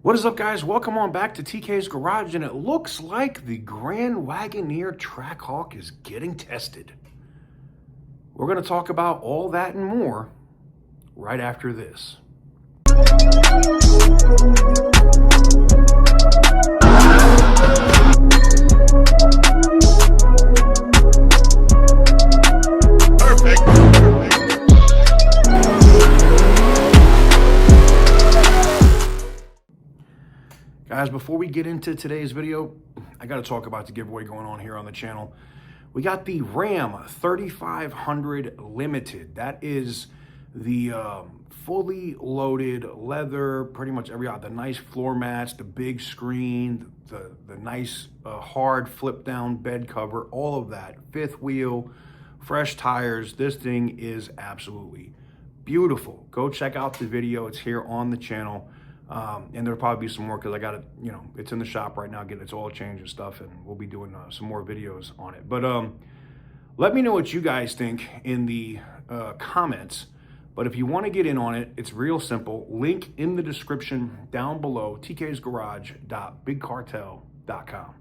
What is up, guys? Welcome on back to TK's Garage, and it looks like the Grand Wagoneer TrackHawk is getting tested. We're going to talk about all that and more right after this. Guys, before we get into today's video, I got to talk about the giveaway going on here on the channel. We got the Ram 3500 Limited. That is the fully loaded leather, pretty much the nice floor mats, the big screen, the nice hard flip down bed cover, all of that. Fifth wheel, fresh tires. This thing is absolutely beautiful. Go check out the video. It's here on the channel. And there'll probably be some more because I got it, it's in the shop right now, getting its oil change and stuff, and we'll be doing some more videos on it. But let me know what you guys think in the comments. But if you want to get in on it, it's real simple. Link in the description down below, tk'sgarage.bigcartel.com.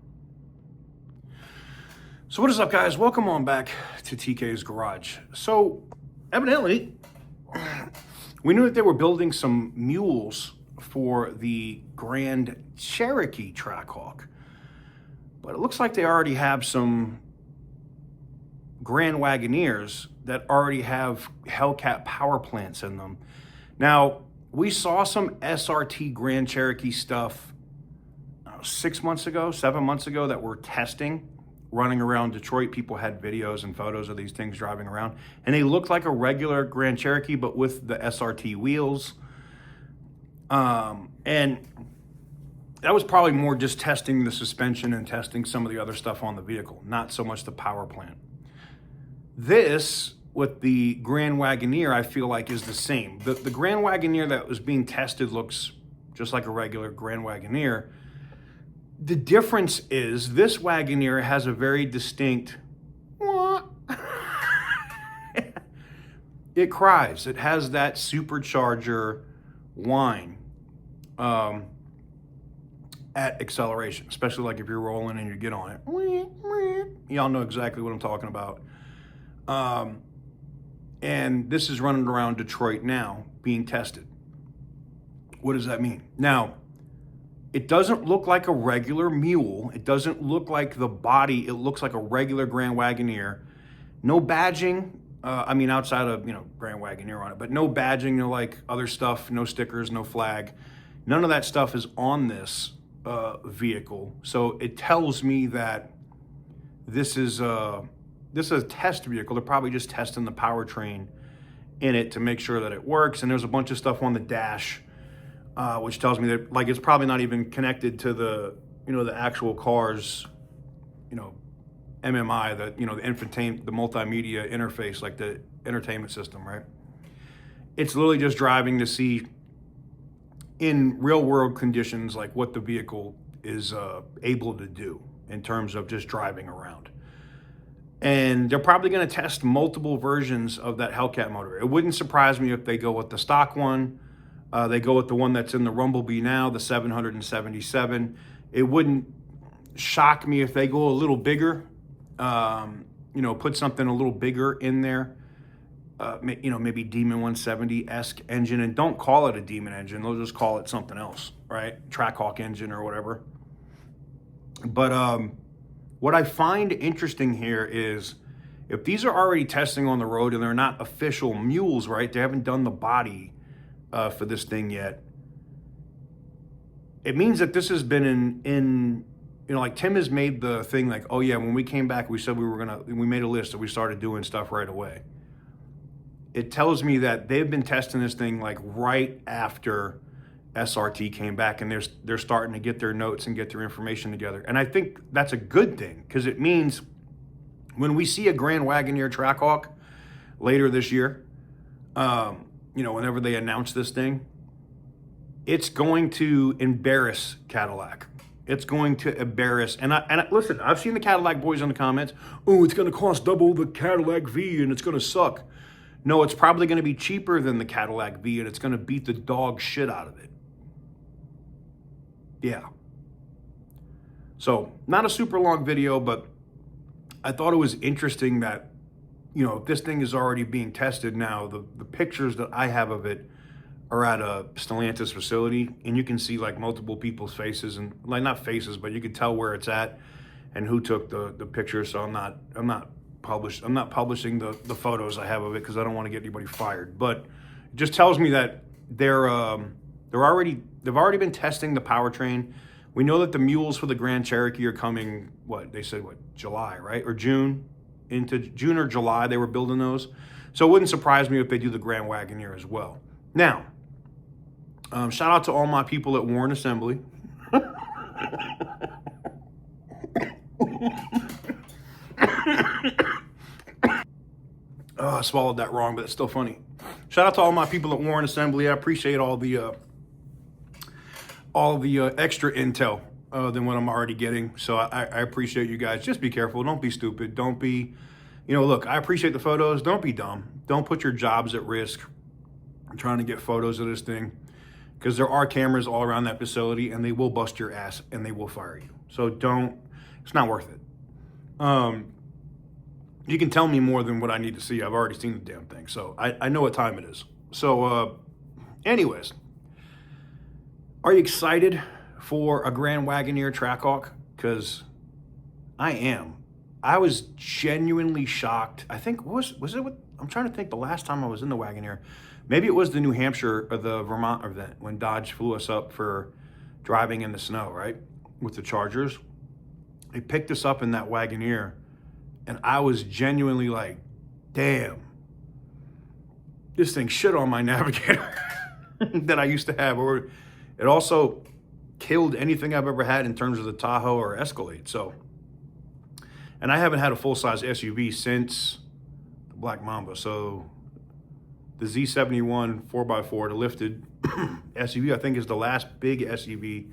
So what is up, guys? Welcome on back to TK's Garage. So evidently, we knew that they were building some mules for the Grand Cherokee TrackHawk, but it looks like they already have some Grand Wagoneers that already have Hellcat power plants in them. Now, we saw some SRT Grand Cherokee stuff 7 months ago that we're testing, running around Detroit. People had videos and photos of these things driving around, and they looked like a regular Grand Cherokee, but with the SRT wheels. And that was probably more just testing the suspension and testing some of the other stuff on the vehicle, not so much the power plant. This, with the Grand Wagoneer, I feel like is the same. The Grand Wagoneer that was being tested looks just like a regular Grand Wagoneer. The difference is this Wagoneer has a very distinct, it cries. It has that supercharger whine at acceleration, especially like if you're rolling and you get on it. Y'all know exactly what I'm talking about. And this is running around Detroit now being tested. What does that mean? Now, it doesn't look like a regular mule. It doesn't look like the body. It looks like a regular Grand Wagoneer. No badging. Outside of, Grand Wagoneer on it, but no badging, like other stuff, no stickers, no flag. None of that stuff is on this vehicle. So it tells me that this is a test vehicle. They're probably just testing the powertrain in it to make sure that it works. And there's a bunch of stuff on the dash, which tells me that it's probably not even connected to the, the actual car's, MMI, the multimedia interface, like the entertainment system, right? It's literally just driving to see in real world conditions, like what the vehicle is able to do in terms of just driving around. And they're probably going to test multiple versions of that Hellcat motor. It wouldn't surprise me if they go with the stock one. They go with the one that's in the Rumblebee now, the 777. It wouldn't shock me if they go a little bigger. Put something a little bigger in there, maybe Demon 170-esque engine, and don't call it a Demon engine. They'll just call it something else, right? TrackHawk engine or whatever. But what I find interesting here is if these are already testing on the road and they're not official mules, right? They haven't done the body for this thing yet. It means that this has been in like Tim has made the thing like, oh yeah, when we came back, we said we made a list and we started doing stuff right away. It tells me that they've been testing this thing like right after SRT came back, and they're starting to get their notes and get their information together. And I think that's a good thing, because it means when we see a Grand Wagoneer TrackHawk later this year, whenever they announce this thing, it's going to embarrass Cadillac. It's going to embarrass, and listen, I've seen the Cadillac boys in the comments, oh, it's going to cost double the Cadillac V and it's going to suck. No, it's probably going to be cheaper than the Cadillac V, and it's going to beat the dog shit out of it. Yeah. So not a super long video, but I thought it was interesting that, you know, this thing is already being tested now. The pictures that I have of it are at a Stellantis facility, and you can see like multiple people's faces, and like not faces, but you can tell where it's at and who took the picture. So I'm not publishing the photos I have of it because I don't want to get anybody fired. But it just tells me that they've already been testing the powertrain. We know that the mules for the Grand Cherokee are coming, they said July, right? Or June, into June or July, they were building those. So it wouldn't surprise me if they do the Grand Wagoneer as well. Now, shout out to all my people at Warren Assembly. Oh, I swallowed that wrong, but it's still funny. Shout out to all my people at Warren Assembly. I appreciate all the extra intel than what I'm already getting. So I appreciate you guys. Just be careful. Don't be stupid. Don't be, look, I appreciate the photos. Don't be dumb. Don't put your jobs at risk trying to get photos of this thing, because there are cameras all around that facility and they will bust your ass and they will fire you. So it's not worth it. You can tell me more than what I need to see. I've already seen the damn thing. So I know what time it is. So anyways, are you excited for a Grand Wagoneer TrackHawk? Because I am. I was genuinely shocked. I think, was it what, I'm trying to think the last time I was in the Wagoneer. Maybe it was the New Hampshire or the Vermont event when Dodge flew us up for driving in the snow, right? With the Chargers. They picked us up in that Wagoneer, and I was genuinely like, damn, this thing shit on my Navigator that I used to have. Or it also killed anything I've ever had in terms of the Tahoe or Escalade. So, and I haven't had a full-size SUV since the Black Mamba. So the Z71 4x4, the lifted SUV, I think is the last big SUV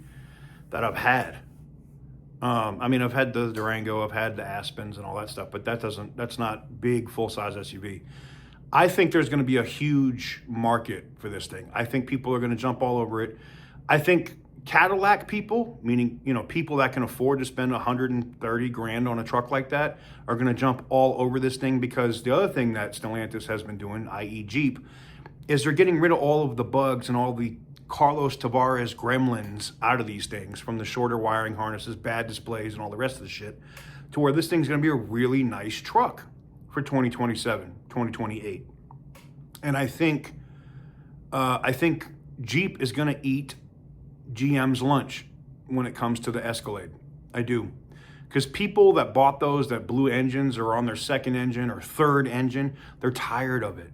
that I've had. I mean, I've had the Durango, I've had the Aspens and all that stuff, but that's not big full-size SUV. I think there's going to be a huge market for this thing. I think people are going to jump all over it. I think Cadillac people, meaning, people that can afford to spend 130 grand on a truck like that, are going to jump all over this thing, because the other thing that Stellantis has been doing, i.e. Jeep, is they're getting rid of all of the bugs and all the Carlos Tavares gremlins out of these things, from the shorter wiring harnesses, bad displays, and all the rest of the shit, to where this thing's going to be a really nice truck for 2027, 2028. And I think Jeep is going to eat GM's lunch when it comes to the Escalade. I do. Because people that bought those, that blew engines or on their second engine or third engine, they're tired of it.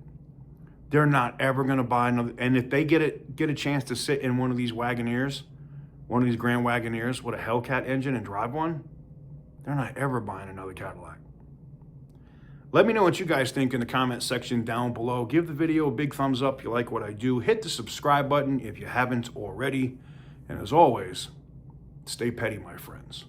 They're not ever going to buy another. And if they get a chance to sit in one of these Wagoneers, one of these Grand Wagoneers with a Hellcat engine and drive one, they're not ever buying another Cadillac. Let me know what you guys think in the comment section down below. Give the video a big thumbs up if you like what I do. Hit the subscribe button if you haven't already. And as always, stay petty, my friends.